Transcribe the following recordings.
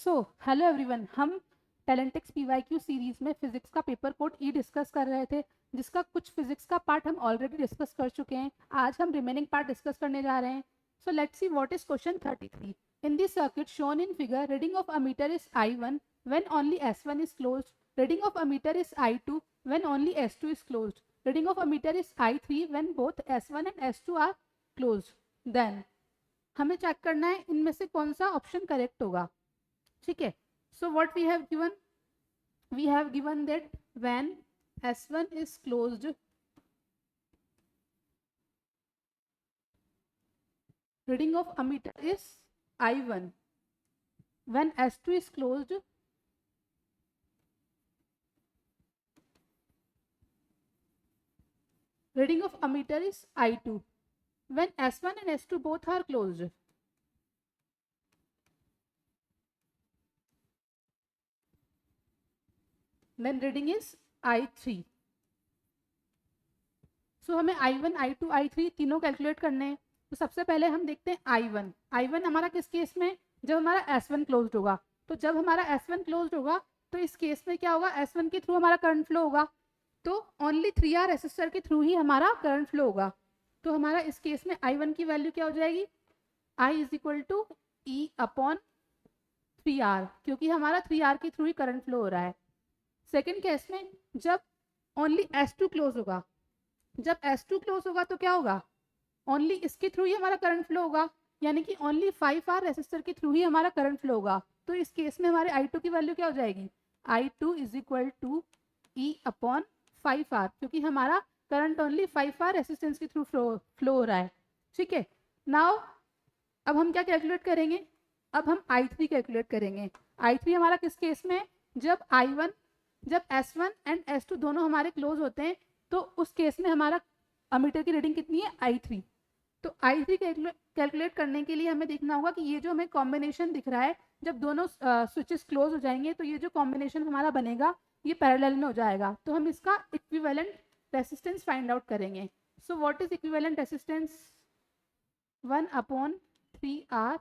Hello everyone, हम टैलेंटिक्स PYQ series में physics का पेपर कोड ई डिस्कस कर रहे थे, जिसका कुछ फिजिक्स का पार्ट हम ऑलरेडी डिस्कस कर चुके हैं। आज हम रिमेनिंग पार्ट डिस्कस करने जा रहे हैं। So let's see what is question 33। In this circuit shown in figure, reading of a meter is I1 when only S1 is closed. Reading of a meter is I2 when only S2 is closed. Reading of a meter is I3 when both S1 and S2 are closed. Then हमें check करना है इनमें से कौन सा option correct होगा। ठीक है, so what we have given that when S1 is closed, reading of ammeter is I1. When S2 is closed, reading of ammeter is I2. When S1 and S2 both are closed, then reading is I3. सो हमें I1, I2, I3 तीनों calculate करने हैं। तो सबसे पहले हम देखते हैं I1 हमारा किस केस में, जब हमारा S1 क्लोज्ड होगा। तो जब हमारा S1 क्लोज्ड होगा तो इस केस में क्या होगा, S1 के थ्रू हमारा करंट फ्लो होगा, तो ओनली 3R रेसिस्टर के थ्रू ही हमारा करंट फ्लो होगा। तो हमारा इस केस में I1 की वैल्यू क्या हो जाएगी, I is equal to E upon 3R, क्योंकि हमारा 3R के थ्रू ही करंट फ्लो हो रहा है। सेकेंड केस में जब ओनली S2 क्लोज होगा, जब S2 क्लोज होगा तो क्या होगा, ओनली इसके थ्रू ही हमारा करंट फ्लो होगा, यानी कि ओनली 5R रेसिस्टर के थ्रू ही हमारा करंट फ्लो होगा। तो इस केस में हमारे I2 की वैल्यू क्या हो जाएगी, I2 is equal to E upon 5R, क्योंकि हमारा करंट ओनली 5R रेसिस्टेंस के थ्रू फ्लो हो रहा है। ठीक है, नाउ अब हम क्या कैलकुलेट करेंगे, अब हम I3 कैलकुलेट करेंगे। I3 हमारा किस केस में, जब S1 एंड S2 दोनों हमारे क्लोज होते हैं, तो उस केस में हमारा अमीटर की रीडिंग कितनी है, I3। तो I3 कैलकुलेट करने के लिए हमें देखना होगा कि ये जो हमें कॉम्बिनेशन दिख रहा है, जब दोनों स्विचेस क्लोज हो जाएंगे तो ये जो कॉम्बिनेशन हमारा बनेगा ये पैरेलल में हो जाएगा। तो हम इसका इक्विवेलेंट रेसिस्टेंस फाइंड आउट करेंगे। So what is equivalent resistance, 1/3R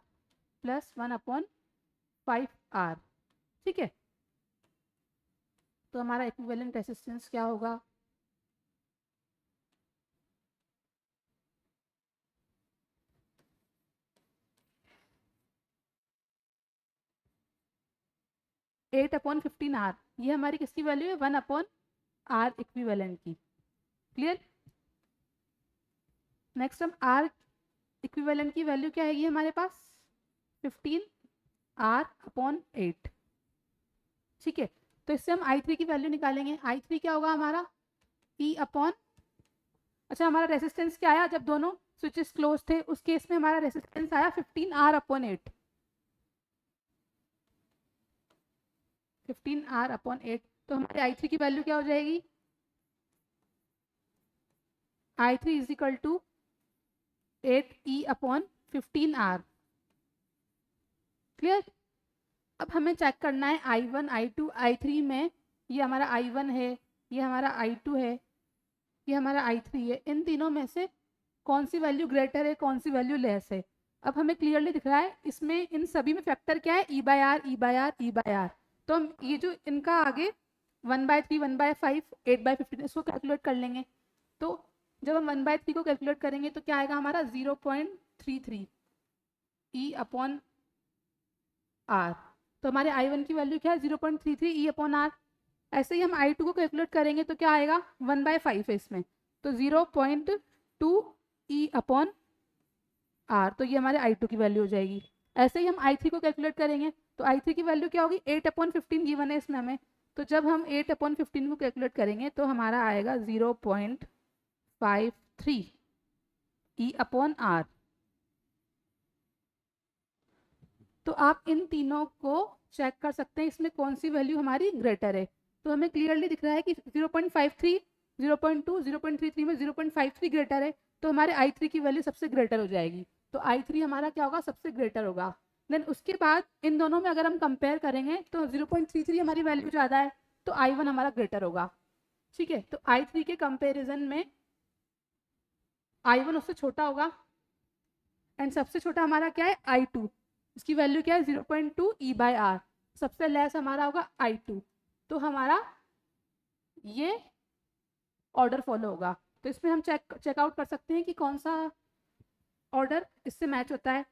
plus 1/5R। ठीक है, तो हमारा इक्विवेलेंट रेसिस्टेंस क्या होगा, एट अपॉन 15R। ये हमारी किसकी वैल्यू है, 1/R इक्विवेलेंट की। क्लियर। नेक्स्ट हम R इक्विवेलेंट की वैल्यू क्या है हमारे पास, 15R अपॉन 8। ठीक है, तो इससे हम I3 की वैल्यू निकालेंगे। I3 क्या होगा हमारा, E अपॉन, अच्छा हमारा रेसिस्टेंस क्या आया, जब दोनों स्विचेस क्लोज थे उस केस में हमारा रेसिस्टेंस आया 15R अपॉन 8, 15R अपॉन 8। तो हमारे I3 की वैल्यू क्या हो जाएगी, I3 is equal to 8E upon 15R। Clear. अब हमें चेक करना है I1, I2, I3 में, ये हमारा I1 है, ये हमारा I2 है, ये हमारा I3 है, इन तीनों में से कौन सी वैल्यू ग्रेटर है, कौन सी वैल्यू लेस है। अब हमें क्लियरली दिख रहा है इसमें इन सभी में फैक्टर क्या है, E/R, E/R, E/R। तो हम ये जो इनका आगे 1/3, 1/5, 8/15 इसको कैलकुलेट कर लेंगे। तो जब हम 1/3 को कैलकुलेट करेंगे तो क्या आएगा हमारा 0.33 E अपॉन R। तो हमारे I1 की वैल्यू क्या है, 0.33 E अपॉन R। ऐसे ही हम I2 को कैलकुलेट करेंगे तो क्या आएगा, 1/5 है इसमें, तो 0.2 E अपॉन R। तो ये हमारे I2 की वैल्यू हो जाएगी। ऐसे ही हम I3 को कैलकुलेट करेंगे तो I3 की वैल्यू क्या होगी, 8/15 गिवन है इसमें हमें। तो जब हम 8/15 को कैलकुलेट करेंगे तो हमारा आएगा 0.53 E अपॉन R। तो आप इन तीनों को चेक कर सकते हैं इसमें कौन सी वैल्यू हमारी ग्रेटर है। तो हमें क्लियरली दिख रहा है कि 0.53, 0.2, 0.33 में 0.53 ग्रेटर है, तो हमारे I3 की वैल्यू सबसे ग्रेटर हो जाएगी। तो I3 हमारा क्या होगा, सबसे ग्रेटर होगा। देन उसके बाद इन दोनों में अगर हम कंपेयर करेंगे तो 0.33 हमारी वैल्यू ज़्यादा है, तो I1 हमारा ग्रेटर होगा। ठीक है, तो I3 के कंपेरिजन में I1 उससे छोटा होगा, एंड सबसे छोटा हमारा क्या है, I2, इसकी वैल्यू क्या है 0.2 E/R। सबसे लेस हमारा होगा I2, तो हमारा ये ऑर्डर फॉलो होगा। तो इसमें हम चेकआउट कर सकते हैं कि कौन सा ऑर्डर इससे मैच होता है।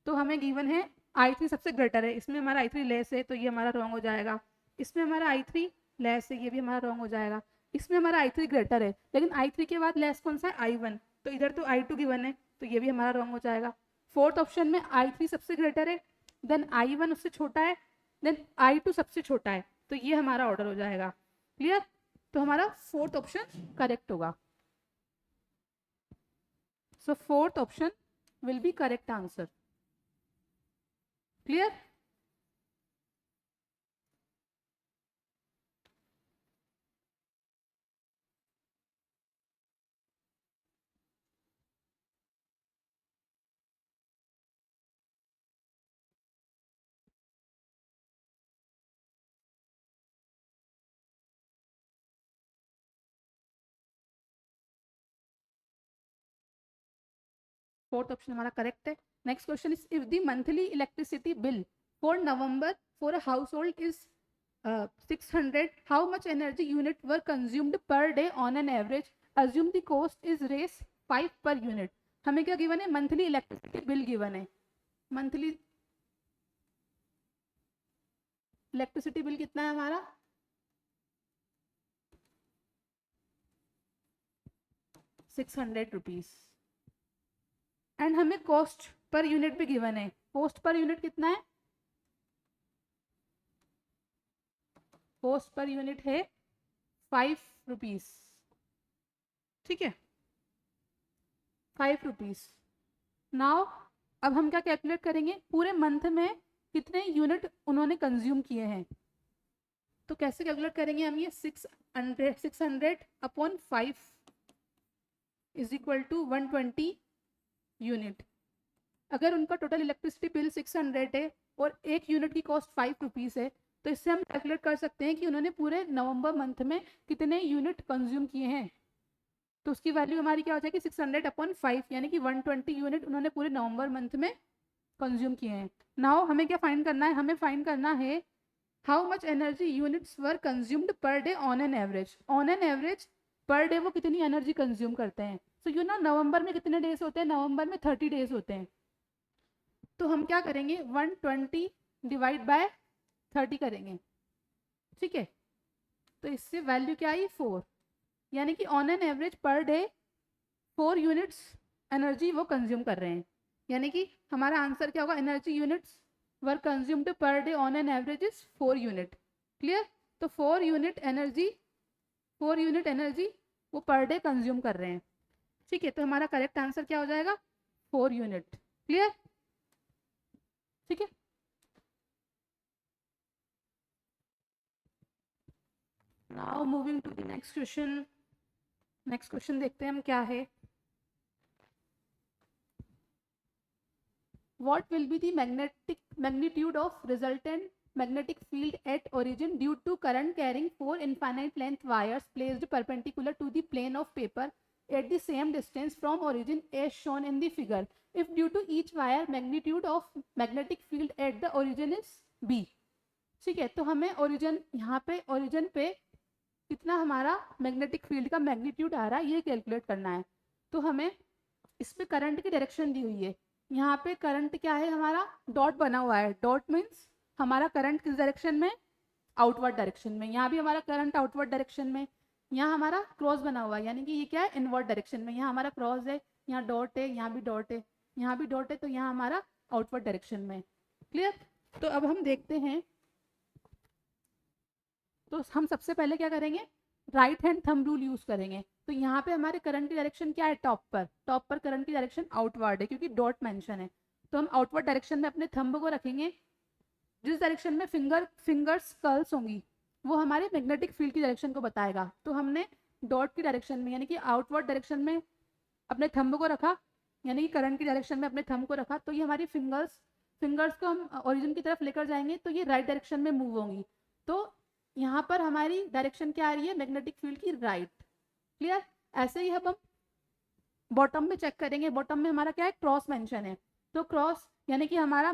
तो हमें गिवन है I3 सबसे ग्रेटर है, इसमें हमारा I3 लेस है तो ये हमारा रॉन्ग हो जाएगा। इसमें हमारा I3 लेस है, ये भी हमारा रॉन्ग हो जाएगा। इसमें हमारा I3 ग्रेटर है, लेकिन I3 के बाद लेस कौन सा है? I1, तो इधर तो I2 गिवन है, तो ये भी हमारा रॉन्ग हो जाएगा। फोर्थ ऑप्शन में I3 सबसे ग्रेटर है, देन I1 उससे छोटा है, देन I2 सबसे छोटा है, तो ये हमारा ऑर्डर हो जाएगा। क्लियर? तो हमारा फोर्थ ऑप्शन करेक्ट होगा। So fourth option will be correct answer. Clear? Fourth option हमारा करेक्ट है। Next question is if the monthly electricity bill for November for a household is 600, how much energy unit were consumed per day on an average, assume the cost is Rs 5 per unit. हमें क्या given है? Monthly electricity bill given है। Monthly electricity bill कितना है हमारा? 600 rupees, and हमें cost per unit भी given है। कॉस्ट पर यूनिट कितना है? कॉस्ट पर यूनिट है 5 रुपीज। ठीक है, 5 रुपीज। नाउ अब हम क्या कैलकुलेट करेंगे? पूरे मंथ में कितने यूनिट उन्होंने कंज्यूम किए हैं। तो कैसे कैलकुलेट करेंगे हम ये? 600 upon 5 is equal to 120 unit. अगर उनका टोटल इलेक्ट्रिसिटी बिल 600 है और एक यूनिट की कॉस्ट 5 रुपीज़ है, तो इससे हम कैलकुलेट कर सकते हैं कि उन्होंने पूरे नवंबर मंथ में कितने यूनिट कंज्यूम किए हैं। तो उसकी वैल्यू हमारी क्या हो जाएगी? 600 अपॉन 5, यानी कि 120 यूनिट उन्होंने पूरे नवंबर मंथ में कंज्यूम किए हैं। नाउ हमें क्या फाइंड करना है? हमें फाइंड करना है how much energy units were consumed per day on an average. On an average per day वो कितनी एनर्जी कंज्यूम करते हैं। सो यू नो नवंबर में कितने डेज होते हैं? नवंबर में 30 डेज होते हैं। तो हम क्या करेंगे? 120 डिवाइड बाय 30 करेंगे। ठीक है, तो इससे वैल्यू क्या आई? 4, यानी कि on an average per day 4 units energy वो कंज्यूम कर रहे हैं। यानी कि हमारा आंसर क्या होगा? Energy units were consumed per day on an average is 4 unit. Clear? तो 4 यूनिट एनर्जी वो पर डे कंज्यूम कर रहे हैं। ठीक है, तो हमारा करेक्ट आंसर क्या हो जाएगा? 4 यूनिट। क्लियर? ठीक है, now moving to the next question. Next question देखते हैं हम क्या है। What will be the magnitude of resultant magnetic field at origin due to current carrying 4 infinite length wires placed perpendicular to the plane of paper at the same distance from origin as shown in the figure? If due to each wire magnitude of magnetic field at the origin is B. ठीक है, तो हमें origin, यहाँ पे origin पे कितना हमारा magnetic field का मैग्नीट्यूड आ रहा है ये कैलकुलेट करना है। तो हमें इसमें करंट की डायरेक्शन दी हुई है। यहाँ पे करंट क्या है? हमारा डॉट बना हुआ है। डॉट मीन्स हमारा करंट किस डायरेक्शन में? आउटवर्ड डायरेक्शन में। यहाँ भी हमारा करंट आउटवर्ड डायरेक्शन में। यहाँ हमारा क्रॉस बना हुआ है, यानी कि ये क्या है? इनवर्ड डायरेक्शन में। यहाँ हमारा क्रॉस है, यहाँ डॉट है, यहाँ भी डॉट है, यहाँ भी डॉट है, तो यहाँ हमारा आउटवर्ड डायरेक्शन में। क्लियर? तो अब हम देखते हैं। तो हम सबसे पहले क्या करेंगे? Right hand thumb rule use करेंगे। तो यहाँ पे हमारे करंट की डायरेक्शन क्या है? टॉप पर करंट की डायरेक्शन आउटवर्ड है, क्योंकि डॉट मेंशन है। तो हम आउटवर्ड डायरेक्शन में अपने थंब को रखेंगे। जिस डायरेक्शन में फिंगर्स कर्ल्स होंगी वो हमारे मैग्नेटिक फील्ड की डायरेक्शन को बताएगा। तो हमने डॉट की डायरेक्शन में, यानी कि आउटवर्ड डायरेक्शन में अपने थंब को रखा, यानी कि करंट की डायरेक्शन में अपने थंब को रखा, तो ये हमारी फिंगर्स को हम ओरिजिन की तरफ लेकर जाएंगे तो ये राइट डायरेक्शन में मूव होंगी। तो यहाँ पर हमारी डायरेक्शन क्या आ रही है? मैग्नेटिक फील्ड की राइट। क्लियर? ऐसे ही हम बॉटम में चेक करेंगे। बॉटम में हमारा क्या है? क्रॉस मेंशन है। तो क्रॉस यानी कि हमारा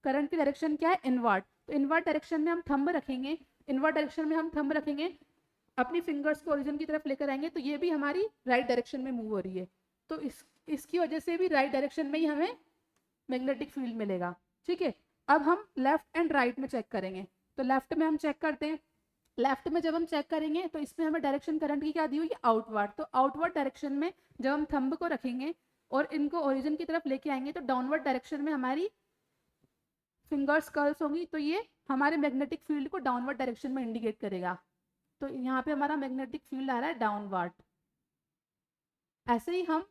करंट की डायरेक्शन क्या है? इनवर्ड। तो इनवर्ट डायरेक्शन में हम थंब रखेंगे, इनवर्ट डायरेक्शन में हम थंब रखेंगे, अपनी फिंगर्स को ओरिजिन की तरफ लेकर आएंगे, तो ये भी हमारी राइट डायरेक्शन में मूव हो रही है, तो इसकी वजह से भी राइट डायरेक्शन में ही हमें मैग्नेटिक फील्ड मिलेगा। ठीक है, अब हम लेफ्ट एंड राइट में चेक करेंगे। तो लेफ्ट में हम चेक करते हैं, लेफ्ट में जब हम चेक करेंगे तो इसमें हमें डायरेक्शन करंट की क्या दी हुई है, आउटवर्ड। तो आउटवर्ड डायरेक्शन में जब हम थंब को रखेंगे और इनको ओरिजिन की तरफ लेके आएंगे तो डाउनवर्ड डायरेक्शन में हमारी फिंगर्स कर्ल्स होंगी, तो ये हमारे मैग्नेटिक फील्ड को डाउनवर्ड डायरेक्शन में इंडिकेट करेगा। तो यहाँ पे हमारा मैग्नेटिक फील्ड आ रहा है डाउनवर्ड। ऐसे ही हम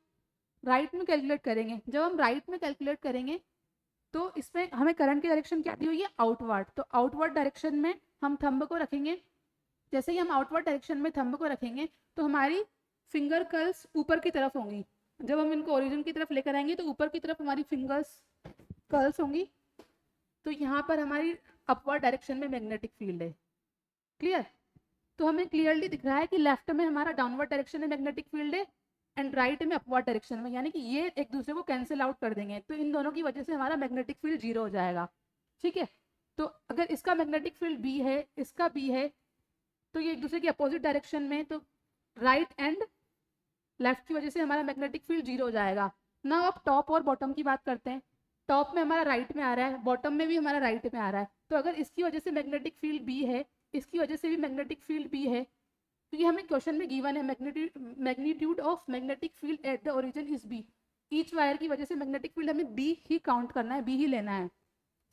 राइट में कैलकुलेट करेंगे। जब हम राइट में कैलकुलेट करेंगे तो इसमें हमें करंट की डायरेक्शन क्या दी हुई है, आउटवर्ड। तो आउटवर्ड डायरेक्शन में हम थंब को रखेंगे, जैसे ही हम आउटवर्ड डायरेक्शन में थंब को रखेंगे तो हमारी फिंगर कर्ल्स ऊपर की तरफ होंगी। जब हम इनको ओरिजिन की तरफ लेकर आएंगे तो ऊपर की तरफ हमारी फिंगर्स कर्ल्स होंगी, तो यहाँ पर हमारी अपवर्ड डायरेक्शन में मैग्नेटिक फील्ड है। क्लियर? तो हमें क्लियरली दिख रहा है कि लेफ्ट में हमारा डाउनवर्ड डायरेक्शन में मैग्नेटिक फील्ड है एंड राइट में अपवर्ड डायरेक्शन में, यानी कि ये एक दूसरे को कैंसिल आउट कर देंगे, तो इन दोनों की वजह से हमारा मैग्नेटिक फील्ड 0 हो जाएगा। ठीक है, तो अगर इसका मैग्नेटिक फील्ड बी है, इसका बी है, तो ये एक दूसरे की अपोजिट डायरेक्शन में, तो राइट एंड लेफ्ट की वजह से हमारा मैग्नेटिक फील्ड 0 हो जाएगा। ना अब टॉप और बॉटम की बात करते हैं। टॉप में हमारा राइट में आ रहा है, बॉटम में भी हमारा राइट में आ रहा है, तो अगर इसकी वजह से मैग्नेटिक फील्ड बी है, इसकी वजह से भी मैग्नेटिक फील्ड बी है, क्योंकि हमें क्वेश्चन में गिवन है magnitude of magnetic field at the origin is B. Each wire की वजह से मैग्नेटिक फील्ड हमें बी ही काउंट करना है, बी ही लेना है।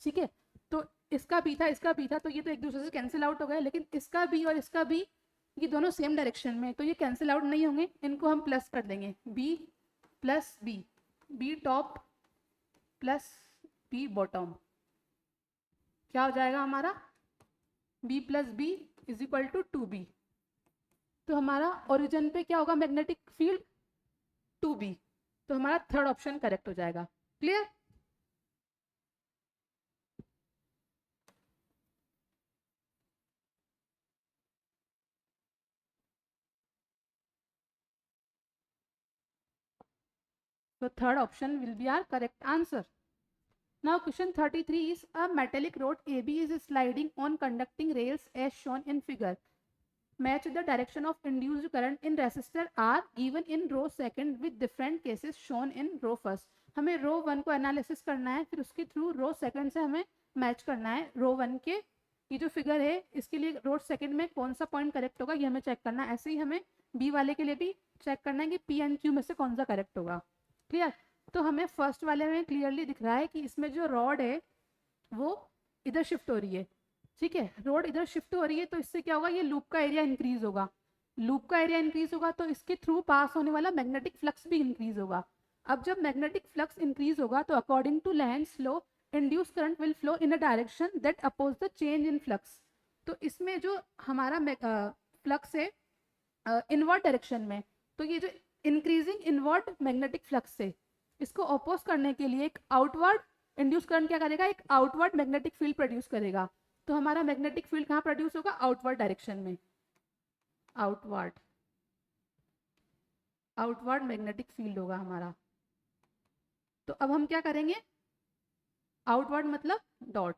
ठीक है, तो इसका बी था, इसका बी था, तो ये तो एक दूसरे से कैंसिल आउट हो गए, लेकिन इसका बी और इसका बी ये दोनों सेम डायरेक्शन में, तो ये कैंसिल आउट नहीं होंगे, इनको हम प्लस कर देंगे, B plus B, B top plus B bottom, क्या हो जाएगा हमारा, B plus B is equal to 2b। तो हमारा ओरिजिन पे क्या होगा, मैग्नेटिक फील्ड 2b, तो हमारा थर्ड ऑप्शन करेक्ट हो जाएगा। Clear? So third option will be our correct answer. Now question 33 is a metallic rod AB is sliding on conducting rails as shown in figure. Match the direction of induced current in resistor R given in row second with different cases shown in row first. हमें रो 1 को analysis करना है, फिर उसके through row second से हमें match करना है रो 1 के। ये जो फिगर है इसके लिए रो सेकंड में कौन सा पॉइंट करेक्ट होगा ये हमें चेक करना है। ऐसे ही हमें बी वाले के लिए भी चेक करना है कि पी एंड क्यू में से कौन सा करेक्ट होगा। क्लियर? तो हमें फर्स्ट वाले में क्लियरली दिख रहा है कि इसमें जो रॉड है वो इधर शिफ्ट हो रही है। ठीक है, रोड इधर शिफ्ट हो रही है, तो इससे क्या होगा, ये लूप का एरिया इंक्रीज होगा। लूप का एरिया इंक्रीज होगा तो इसके थ्रू पास होने वाला मैग्नेटिक फ्लक्स भी इंक्रीज होगा। अब जब मैग्नेटिक फ्लक्स इंक्रीज होगा तो according to Lenz law induce current will flow in a direction that oppose the change in flux. तो इसमें जो हमारा फ्लक्स है इनवर्ट डायरेक्शन में, तो ये जो इंक्रीजिंग इनवर्ट मैग्नेटिक फ्लक्स है इसको अपोज करने के लिए एक आउटवर्ड इंड्यूस करंट क्या करेगा, एक आउटवर्ड मैग्नेटिक फील्ड प्रोड्यूस करेगा। तो हमारा मैग्नेटिक फील्ड कहाँ प्रोड्यूस होगा, आउटवर्ड डायरेक्शन में, आउटवर्ड आउटवर्ड मैग्नेटिक फील्ड होगा हमारा। तो अब हम क्या करेंगे, आउटवर्ड मतलब डॉट।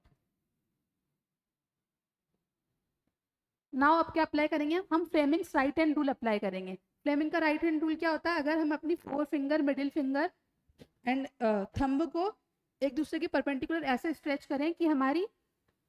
नाउ अब क्या अप्लाई करेंगे, हम Fleming's right hand rule apply करेंगे। फ्लेमिंग का राइट हैंड रूल क्या होता है, अगर हम अपनी four finger, middle finger and thumb को एक दूसरे के परपेंडिकुलर ऐसे स्ट्रेच करें कि हमारी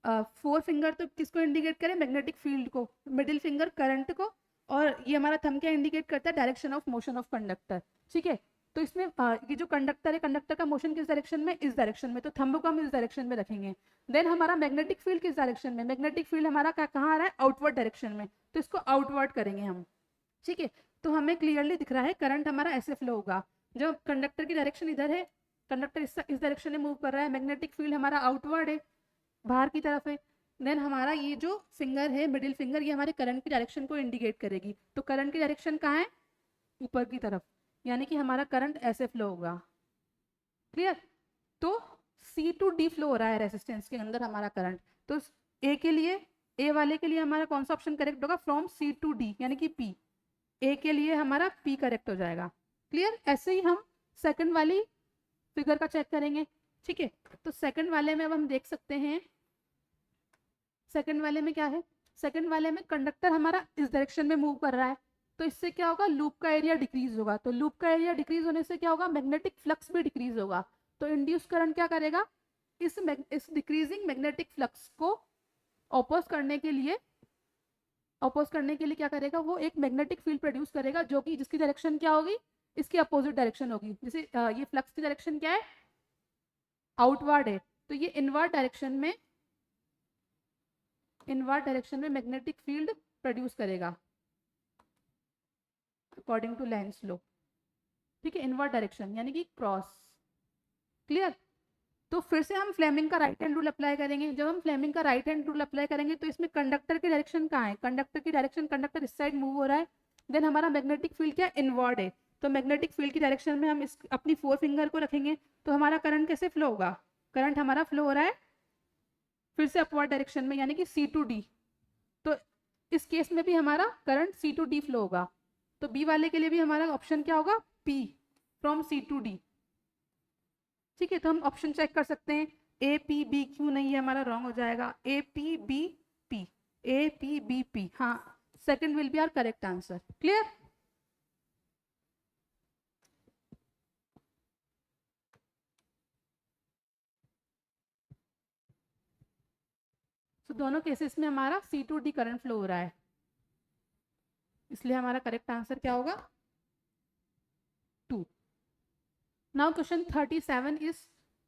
फोर फिंगर तो किसको इंडिकेट करें, मैग्नेटिक फील्ड को, मिडिल फिंगर करंट को, और ये हमारा थंब क्या इंडिकेट करता है, direction of motion of conductor. ठीक है, तो इसमें ये जो कंडक्टर है, कंडक्टर का मोशन किस डायरेक्शन में, इस डायरेक्शन में, तो थंब को हम इस डायरेक्शन में रखेंगे। देन हमारा मैग्नेटिक फील्ड किस डायरेक्शन में, मैग्नेटिक फील्ड हमारा कहाँ आ रहा है, आउटवर्ड डायरेक्शन में, तो इसको आउटवर्ड करेंगे हम। ठीक है, तो हमें क्लियरली दिख रहा है करंट हमारा ऐसे फ्लो होगा। जो कंडक्टर की डायरेक्शन इधर है, कंडक्टर इस डायरेक्शन में मूव कर रहा है, मैग्नेटिक फील्ड हमारा आउटवर्ड है, बाहर की तरफ है। देन हमारा ये जो फिंगर है, मिडिल फिंगर, ये हमारे करंट की डायरेक्शन को इंडिकेट करेगी। तो करंट की डायरेक्शन कहाँ है, ऊपर की तरफ, यानी कि हमारा करंट ऐसे फ्लो होगा। क्लियर? तो C टू D फ्लो हो रहा है रेजिस्टेंस के अंदर हमारा करंट। तो ए के लिए, ए वाले के लिए हमारा कौन सा ऑप्शन करेक्ट होगा, फ्रॉम C टू D, यानी कि P। ए के लिए हमारा P करेक्ट हो जाएगा। क्लियर? ऐसे ही हम सेकंड वाली फिगर का चेक करेंगे। ठीक है, तो सेकंड वाले में अब हम देख सकते हैं सेकंड वाले में क्या है, सेकंड वाले में कंडक्टर हमारा इस डायरेक्शन में मूव कर रहा है, तो इससे क्या होगा, लूप का एरिया डिक्रीज होगा। तो लूप का एरिया डिक्रीज होने से क्या होगा, मैग्नेटिक फ्लक्स भी डिक्रीज होगा। तो इंड्यूस करंट क्या करेगा, इस डिक्रीजिंग मैग्नेटिक फ्लक्स को ऑपोज करने के लिए क्या करेगा, वो एक मैग्नेटिक फील्ड प्रोड्यूस करेगा, जो कि जिसकी डायरेक्शन क्या होगी, इसकी अपोजिट डायरेक्शन होगी। जैसे ये फ्लक्स की डायरेक्शन क्या है, आउटवर्ड है, तो ये इनवर्ड डायरेक्शन में मैग्नेटिक फील्ड प्रोड्यूस करेगा अकॉर्डिंग टू लेंस लॉ। ठीक है, इनवर्ड डायरेक्शन यानी कि क्रॉस। क्लियर। तो फिर से हम फ्लेमिंग का राइट हैंड रूल अप्लाई करेंगे। जब हम फ्लेमिंग का राइट हैंड रूल अप्लाई करेंगे तो इसमें कंडक्टर की डायरेक्शन कहाँ है, कंडक्टर की डायरेक्शन, कंडक्टर इस साइड मूव हो रहा है, देन हमारा मैग्नेटिक फील्ड क्या है, इनवर्ड है। तो मैग्नेटिक फील्ड की डायरेक्शन में हम अपनी 4 फिंगर को रखेंगे, तो हमारा करंट कैसे फ्लो होगा, करंट हमारा फ्लो हो रहा है फिर से अपवर्ड डायरेक्शन में, यानी कि C to D। तो इस केस में भी हमारा current C to D flow होगा। तो बी वाले के लिए भी हमारा ऑप्शन क्या होगा, P from C to D। ठीक है, तो हम ऑप्शन चेक कर सकते हैं, APBQ नहीं है, हमारा रॉन्ग हो जाएगा, APBP, APBP, हाँ, second will be our correct answer. Clear. तो दोनों केसेस में हमारा C to D current flow हो रहा है, इसलिए हमारा करेक्ट आंसर क्या होगा, 2। Now question 37 is,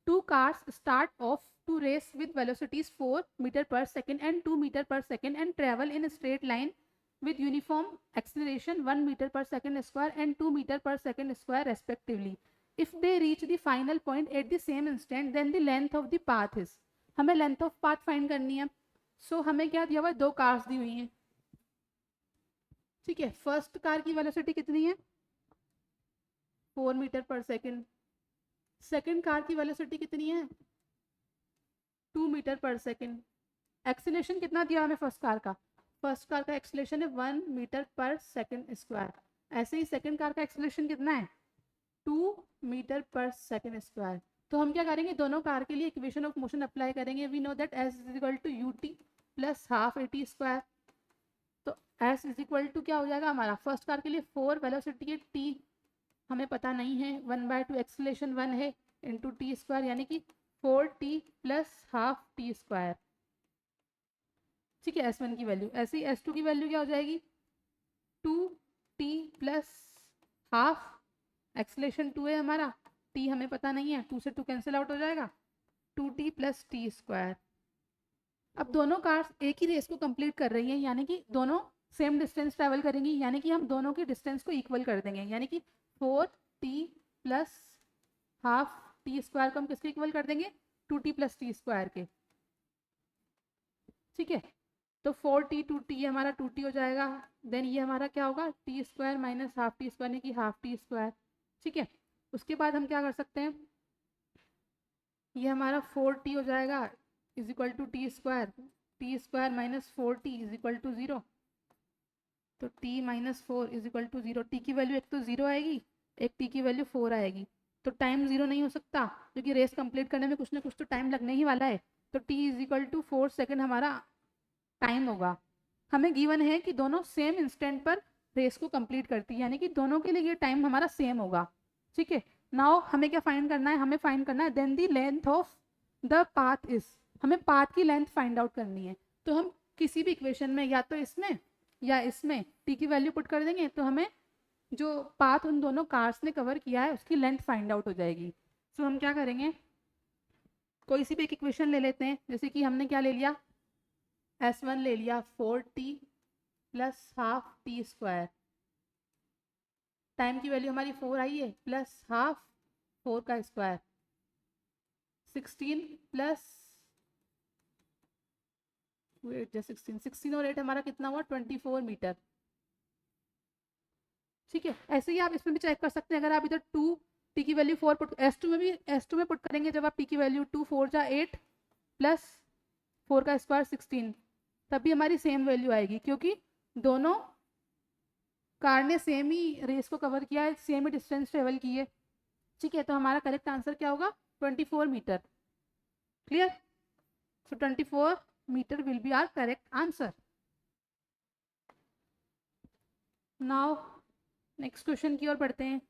two cars start off to race with velocities 4 meter per second and 2 meter per second and travel in a straight line with uniform acceleration 1 meter per second square and 2 meter per second square respectively. If they reach the final point at the same instant, then the length of the path is, हमें length of path find करनी है। So हमें क्या दिया हुआ है, 2 cars दी हुई हैं। ठीक है, फर्स्ट कार की वेलोसिटी कितनी है, 4 मीटर पर सेकेंड, सेकेंड कार की वेलोसिटी कितनी है, 2 मीटर पर सेकेंड। एक्सीलरेशन कितना दिया हमें फर्स्ट कार का, फर्स्ट कार का एक्सीलरेशन है 1 मीटर पर सेकेंड स्क्वायर। ऐसे ही सेकेंड कार का एक्सीलरेशन कितना है, 2 मीटर पर सेकेंड स्क्वायर। तो हम क्या करेंगे, दोनों कार के लिए इक्वेशन ऑफ मोशन अप्लाई करेंगे। We know that S is equal to ut plus half AT square. तो S इज इक्वल टू क्या हो जाएगा हमारा, फर्स्ट कार के लिए 4 वेलोसिटी है, T हमें पता नहीं है, 1/2 एक्सीलरेशन 1 है इंटू टी स्क्वायर, यानी कि 4t plus half T square. ठीक है, S1 की वैल्यू। ऐसे ही S2 की वैल्यू क्या हो जाएगी, 2t प्लस हाफ, एक्सीलरेशन 2 है हमारा, t हमें पता नहीं है, 2 से 2 कैंसिल आउट हो जाएगा, 2t प्लस टी स्क्वायर। अब दोनों कार्स एक ही रेस को कंप्लीट कर रही हैं, यानी कि दोनों सेम डिस्टेंस ट्रेवल करेंगी, यानी कि हम दोनों की डिस्टेंस को इक्वल कर देंगे, यानी कि 4t plus half T square को हम किसके इक्वल कर देंगे, 2t प्लस टी स्क्वायर के। ठीक है, तो 4t 2t हमारा 2t हो जाएगा, देन ये हमारा क्या होगा, T square minus half T square, यानी कि हाफ टी स्क्वायर। ठीक है, उसके बाद हम क्या कर सकते हैं, ये हमारा 4t हो जाएगा is equal to T square minus 4t is equal to 0। तो t माइनस 4 इज इक्वल टू 0। टी की वैल्यू एक तो 0 आएगी, एक t की वैल्यू 4 आएगी, तो टाइम 0 नहीं हो सकता, क्योंकि रेस कंप्लीट करने में कुछ ना कुछ तो टाइम लगने ही वाला है। तो t is equal to 4 second हमारा टाइम होगा। हमें गिवन है कि दोनों सेम इंस्टेंट पर रेस को कंप्लीट करती है, यानी कि दोनों के लिए ये टाइम हमारा सेम होगा। ठीक है, नाउ हमें क्या फाइंड करना है, हमें फाइंड करना है then the length of the path is, हमें पाथ की लेंथ फाइंड आउट करनी है। तो हम किसी भी इक्वेशन में या तो इसमें या इसमें t की वैल्यू पुट कर देंगे, तो हमें जो पाथ उन दोनों कार्स ने कवर किया है उसकी लेंथ फाइंड आउट हो जाएगी। सो हम क्या करेंगे, कोई सी भी एक इक्वेशन ले लेते हैं, जैसे कि हमने क्या ले लिया, S1 ले लिया 4t plus half T square, time की वैल्यू हमारी 4 आई है, प्लस हाफ 4 का स्क्वायर, 16 प्लस 16 और 8 हमारा कितना हुआ, 24 मीटर। ठीक है, ऐसे ही आप इसमें भी चेक कर सकते हैं, अगर आप इधर 2 टी की वैल्यू 4 पुट, S2 में पुट करेंगे, जब आप टी की वैल्यू 2 4 जा 8 प्लस 4 का स्क्वायर 16, तब भी हमारी सेम वैल्यू आएगी, क्योंकि दोनों कार ने सेम ही रेस को कवर किया है, सेम ही डिस्टेंस ट्रेवल की है। ठीक है, तो हमारा करेक्ट आंसर क्या होगा, 24 metre. Clear. So 24 metre will be our correct answer. Now next question की ओर बढ़ते हैं.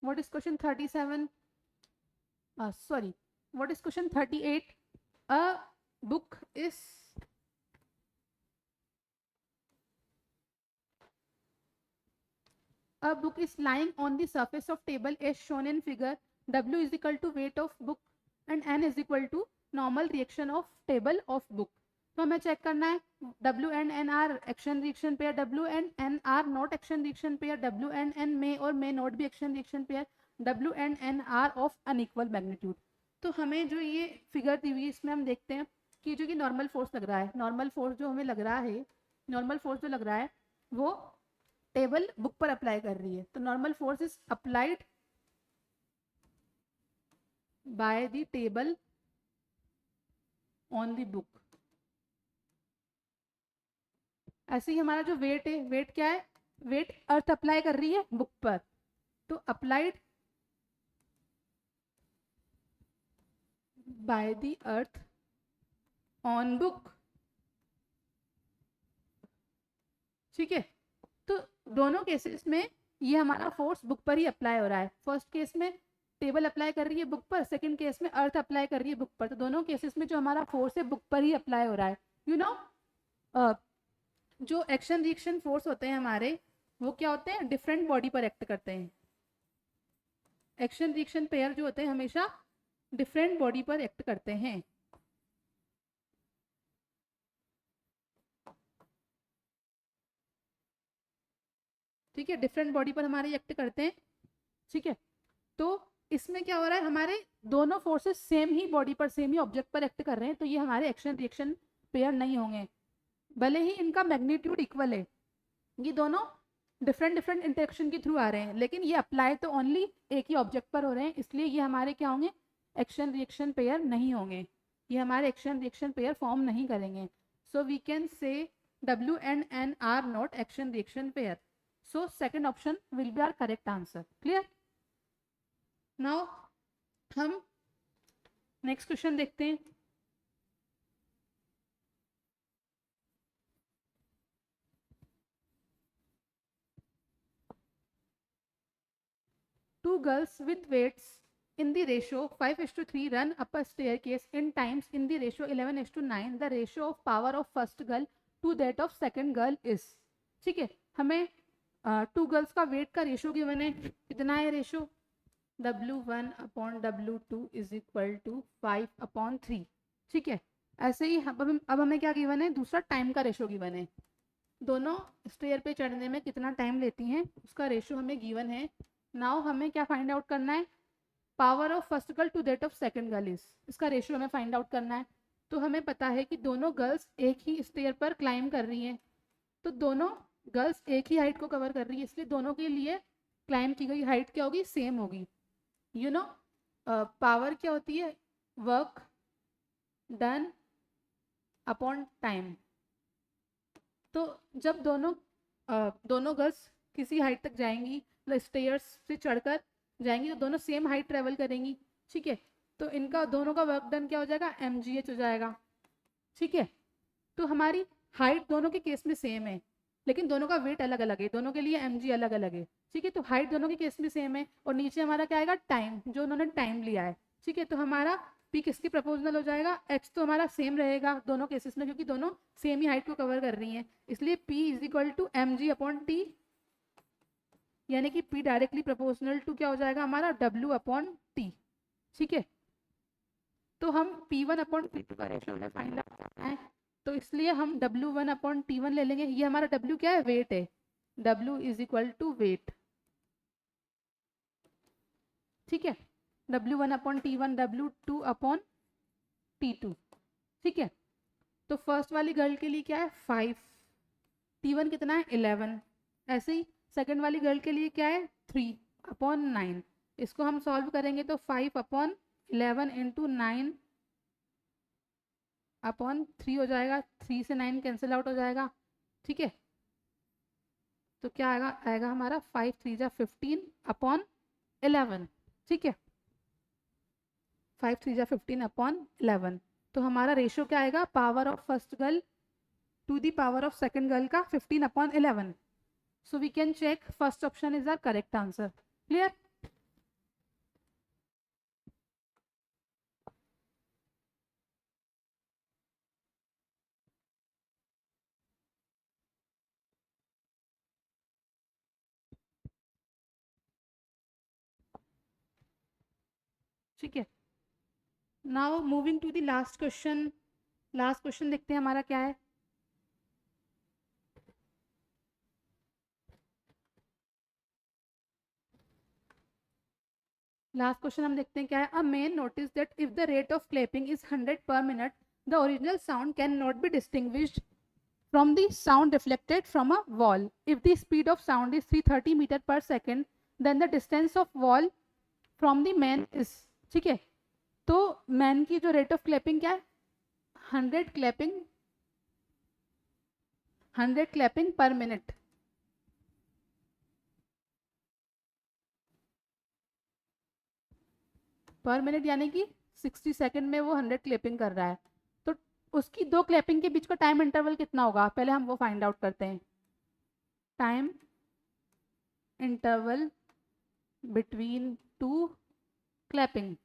What is question 37? Sorry. What is question 38? A book is lying on the surface of table as shown in figure. W is equal to weight of book and N is equal to normal reaction of table of book. तो हमें check करना है W and N are action reaction pair, W and N are not action reaction pair, W and N may or may not be action reaction pair, W and N are of unequal magnitude. तो हमें जो ये figure दी हुई है इसमें हम देखते हैं कि जो कि नॉर्मल फोर्स लग रहा है, नॉर्मल फोर्स जो हमें लग रहा है, नॉर्मल फोर्स जो लग रहा है वो टेबल बुक पर अप्लाई कर रही है. तो normal force is applied by the table on the book. ऐसे ही हमारा जो वेट है, वेट क्या है, वेट अर्थ अप्लाई कर रही है बुक पर. तो applied by the earth on book. ठीक है. तो दोनों केसेस में ये हमारा फोर्स बुक पर ही अप्लाई हो रहा है. फर्स्ट केस में टेबल अप्लाई कर रही है बुक पर, सेकंड केस में अर्थ अप्लाई कर रही है बुक पर. तो दोनों केसेस में जो हमारा फोर्स है बुक पर ही अप्लाई हो रहा है. यू नो जो एक्शन रिएक्शन फोर्स होते हैं हमारे, वो क्या होते हैं, डिफरेंट बॉडी पर एक्ट करते हैं. एक्शन रिएक्शन पेयर जो होते हैं हमेशा डिफरेंट बॉडी पर एक्ट करते हैं. ठीक है, डिफरेंट बॉडी पर हमारे एक्ट करते हैं. ठीक है. तो इसमें क्या हो रहा है, हमारे दोनों फोर्सेस सेम ही बॉडी पर, सेम ही ऑब्जेक्ट पर एक्ट कर रहे हैं. तो ये हमारे एक्शन रिएक्शन पेयर नहीं होंगे, भले ही इनका मैग्नीट्यूड इक्वल है. ये दोनों डिफरेंट डिफरेंट इंटरेक्शन के थ्रू आ रहे हैं, लेकिन ये अप्लाई तो ओनली एक ही ऑब्जेक्ट पर हो रहे हैं. इसलिए ये हमारे क्या होंगे, एक्शन रिएक्शन पेयर नहीं होंगे. ये हमारे एक्शन रिएक्शन पेयर फॉर्म नहीं करेंगे. So we can say W and N are not action reaction pair. So second option will be our correct answer. Clear. Now हम नेक्स्ट क्वेश्चन देखते हैं. Two girls with weights in the ratio 5:3 run up a staircase in times in the ratio 11:9. The ratio of power of first girl to that of second girl is. ठीक है. हमें two girls का weight का ratio given है. कितना है ratio, W1 upon W2 is equal to 5/3. ठीक है. ऐसे ही अब हमें क्या गिवन है, दूसरा टाइम का रेशियो गिवन है. दोनों स्टेयर पे चढ़ने में कितना टाइम लेती हैं उसका रेशियो हमें गिवन है. नाउ हमें क्या फाइंड आउट करना है, power of first girl to that of second girl is. इसका रेशियो हमें फाइंड आउट करना है. तो हमें पता है कि दोनों गर्ल्स एक ही स्टेयर पर क्लाइम कर रही हैं. तो दोनों गर्ल्स एक ही हाइट को कवर कर रही है, इसलिए दोनों के लिए क्लाइम की गई हाइट क्या होगी, सेम होगी. यू नो पावर क्या होती है, वर्क डन अपॉन टाइम. तो जब दोनों गर्ल्स किसी हाइट तक जाएंगी, स्टेयर्स से चढ़कर जाएंगी, तो दोनों सेम हाइट ट्रेवल करेंगी. ठीक है. तो इनका दोनों का वर्क डन क्या हो जाएगा, mgh हो जाएगा. ठीक है. तो हमारी हाइट दोनों के केस में सेम है, लेकिन दोनों का वेट अलग अलग है, दोनों के लिए mg अलग अलग है. ठीक है. तो हाइट दोनों के केस में सेम है, और नीचे हमारा क्या आएगा, टाइम, जो उन्होंने टाइम लिया है. ठीक है. तो हमारा p किसकी प्रपोजनल हो जाएगा, h तो हमारा सेम रहेगा दोनों केसेस में, क्योंकि दोनों सेम ही हाइट को कवर कर रही हैं. इसलिए p is equal to mg upon t, यानी कि p डायरेक्टली प्रोपोर्शनल टू क्या हो जाएगा हमारा, w अपॉन t. ठीक है. तो हम p1 अपॉन p2 का रेशियो हमें फाइंड आउट करना है. तो इसलिए हम w1 अपॉन t1 ले लेंगे. ये हमारा w क्या है, वेट है. w is equal to weight. ठीक है. w1 upon t1, w2 upon t2. ठीक है. तो फर्स्ट वाली गर्ल के लिए क्या है, 5, t1 कितना है, 11. ऐसे ही सेकंड वाली गर्ल के लिए क्या है 3/9। इसको हम सॉल्व करेंगे तो 5/11 इंटू 9/3 हो जाएगा। 3 से 9 कैंसिल आउट हो जाएगा। ठीक है, तो क्या आएगा आएगा हमारा 5 3 जा 15/11। ठीक है, 5 3 जा 15/11। तो हमारा रेशियो क्या आएगा, power of first girl to the power of second girl का 15/11। So we can check first option is our correct answer. Clear? ठीक है, now moving to the last question. Last question देखते हैं हमारा क्या है। लास्ट क्वेश्चन हम देखते हैं क्या है। A man notice that if the rate of clapping is 100 पर minute the original sound can not be distinguished from the sound reflected from a wall. If the speed of sound is 330 meter per second, then the distance of wall from the man is, ठीक है, तो man की जो rate of clapping क्या है 100 clapping पर minute. पर minute यानी कि 60 सेकंड में वो 100 क्लैपिंग कर रहा है। तो उसकी दो क्लैपिंग के बीच का टाइम इंटरवल कितना होगा, पहले हम वो फाइंड आउट करते हैं। Time interval between two clapping.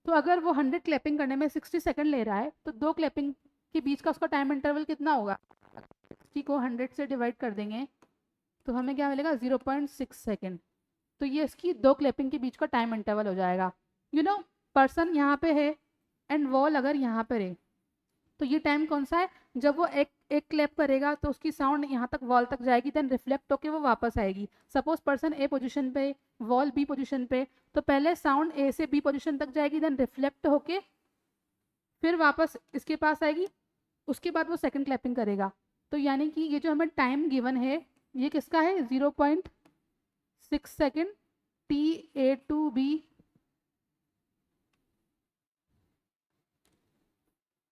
तो अगर वो 100 क्लैपिंग करने में 60 सेकंड ले रहा है तो दो क्लैपिंग के बीच का उसका टाइम इंटरवल कितना होगा, 60 को 100 से डिवाइड कर देंगे तो हमें क्या मिलेगा 0.6 सेकंड। तो ये इसकी दो क्लैपिंग के बीच का टाइम इंटरवल हो जाएगा। यू नो पर्सन यहाँ पे है एंड वॉल अगर यहाँ पर है तो ये टाइम कौन सा है, जब वो एक क्लैप करेगा तो उसकी साउंड यहाँ तक वॉल तक जाएगी, देन रिफ्लेक्ट होके वो वापस आएगी। सपोज पर्सन ए पोजीशन पे, वॉल बी पोजीशन पे, तो पहले साउंड ए से बी पोजीशन तक जाएगी, देन रिफ्लेक्ट होके फिर वापस इसके पास आएगी, उसके बाद वो सेकंड क्लैपिंग करेगा। तो यानी कि ये जो हमें टाइम गिवन है ये किसका है 0.6 सेकेंड TA2B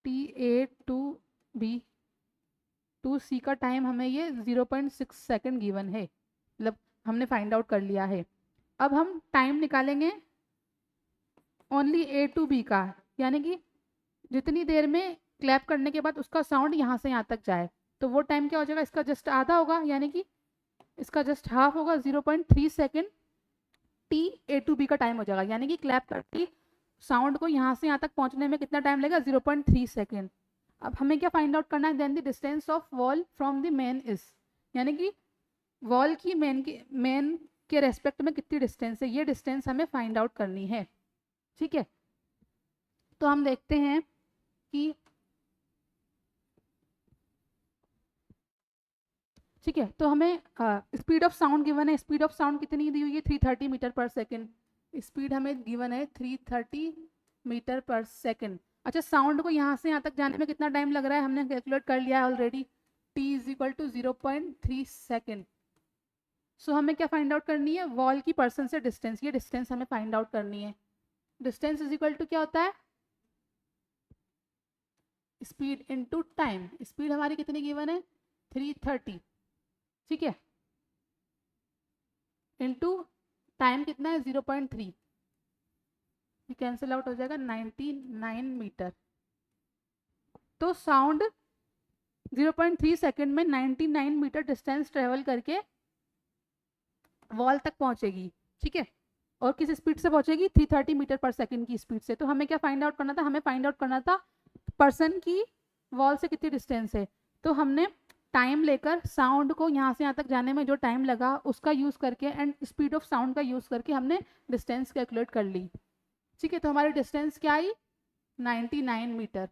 TA2B 2C का टाइम हमें ये 0.6 सेकेंड गिवन है, मतलब हमने फाइंड आउट कर लिया है। अब हम टाइम निकालेंगे ओनली A2B का, यानी कि जितनी देर में क्लैप करने के बाद उसका साउंड यहाँ से यहाँ तक जाए, तो वो टाइम क्या हो जाएगा, इसका जस्ट आधा होगा, यानी कि इसका जस्ट हाफ होगा। 0.3 सेकेंड TA2B का टाइम हो जाएगा, यानी कि क्लैप करके साउंड को यहाँ से यहाँ तक पहुँचने में कितना टाइम लगेगा 0.3 सेकेंड। अब हमें क्या फाइंड आउट करना है, then the distance of wall from the men is, यानी कि वॉल की मेन के रेस्पेक्ट में कितनी डिस्टेंस है, ये डिस्टेंस हमें फाइंड आउट करनी है। ठीक है, तो हम देखते हैं कि ठीक है, तो हमें स्पीड ऑफ साउंड गिवन है। स्पीड ऑफ साउंड कितनी दी हुई है 330 मीटर पर सेकेंड। स्पीड हमें गिवन है 330 मीटर पर सेकेंड। अच्छा, साउंड को यहाँ से यहाँ तक जाने में कितना टाइम लग रहा है हमने कैलकुलेट कर लिया है already, t is equal to 0.3 second. So हमें क्या फाइंड आउट करनी है, वॉल की पर्सन से डिस्टेंस, ये डिस्टेंस हमें फाइंड आउट करनी है। डिस्टेंस इज इक्वल टू क्या होता है, स्पीड इनटू टाइम। स्पीड हमारी कितनी गिवन है 330, ठीक है, इनटू टाइम कितना है 0.3, ये कैंसिल आउट हो जाएगा 99 मीटर। तो साउंड 0.3 सेकेंड में 99 मीटर डिस्टेंस ट्रेवल करके वॉल तक पहुंचेगी। ठीक है, और किस स्पीड से पहुंचेगी 330 मीटर पर सेकेंड की स्पीड से। तो हमें क्या फाइंड आउट करना था, हमें फाइंड आउट करना था पर्सन की वॉल से कितनी डिस्टेंस है। तो हमने टाइम लेकर साउंड को यहाँ से यहाँ तक जाने में जो टाइम लगा उसका यूज़ करके एंड स्पीड ऑफ साउंड का यूज़ करके हमने डिस्टेंस कैलकुलेट कर ली। ठीक है, तो हमारी डिस्टेंस क्या आई 99 metre.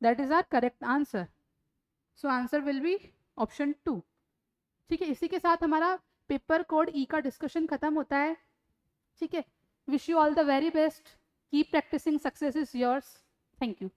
That is our correct answer. So answer will be option 2। ठीक है, इसी के साथ हमारा पेपर कोड ई का डिस्कशन खत्म होता है। ठीक है, wish you all the very best, keep practising, success is yours. Thank you.